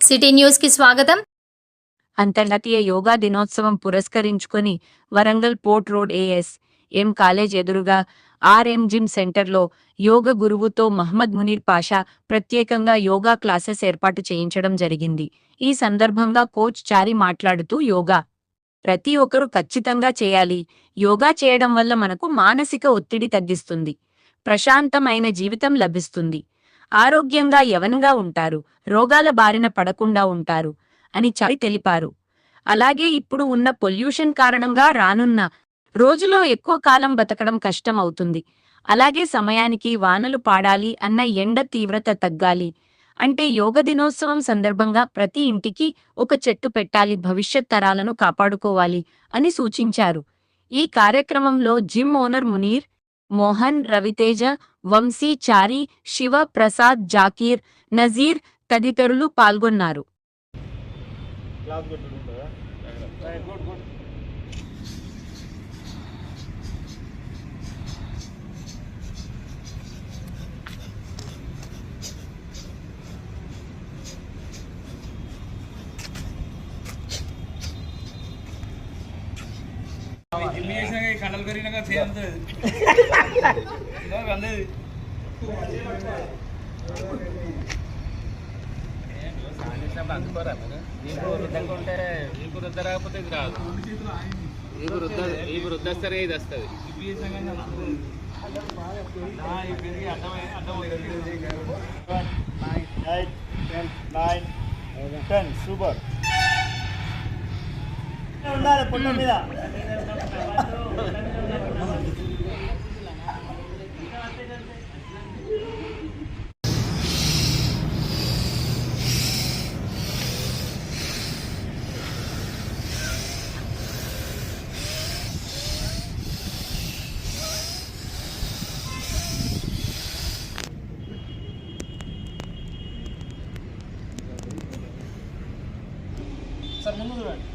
City news కి స్వాగతం. అంతర్జాతీయ యోగా దినోత్సవం పురస్కరించుకొని వరంగల్ పోర్ట్ రోడ్ ఏఎస్.ఎం కాలేజ్ ఎదురుగా ఆర్ఎం జిమ్ సెంటర్లో యోగ గురువుతో మహ్మద్ మునీర్ పాషా ప్రత్యేకంగా యోగా క్లాసెస్ ఏర్పాటు చేయించడం జరిగింది. ఈ సందర్భంగా కోచ్ చారి మాట్లాడుతూ యోగా ప్రతి ఒక్కరూ ఖచ్చితంగా చేయాలి. యోగా చేయడం వల్ల మనకు మానసిక ఒత్తిడి తగ్గిస్తుంది, ప్రశాంతమైన జీవితం లభిస్తుంది, ఆరోగ్యంగా యవనంగా ఉంటారు, రోగాల బారిన పడకుండా ఉంటారు అని చారి తెలిపారు. అలాగే ఇప్పుడు ఉన్న పొల్యూషన్ కారణంగా రానున్న రోజులో ఎక్కువ కాలం బతకడం కష్టం అవుతుంది. అలాగే సమయానికి వానలు పాడాలి అన్న ఎండ తీవ్రత తగ్గాలి అంటే యోగ దినోత్సవం సందర్భంగా ప్రతి ఇంటికి ఒక చెట్టు పెట్టాలి, భవిష్యత్ తరాలను కాపాడుకోవాలి అని సూచించారు. ఈ కార్యక్రమంలో జిమ్ ఓనర్ మునీర్, మోహన్, రవితేజ, వంశీ, చారి, శివ ప్రసాద్, జాకీర్, నజీర్ తదితరులు పాల్గొన్నారు. జిమ్ చేసినాక ఈ కండలు పెరిగినాక చేయంతది అందది అందుకోరా నీకు వృద్ధంగా ఉంటే నీకు వృద్ధ రాకపోతే ఇది రాదు. నీకు వృద్ధ వస్తేనే ఇది వస్తుంది. జిమ్ చేసినాక అర్థమైంది. సూపర్ ఉండాలి పొట్ట మీద. సార్ ముందు చూడండి,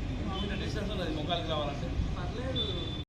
డిస్టెన్స్ ఉన్నది మొక్కలకి రావాలంటే పర్లేదు.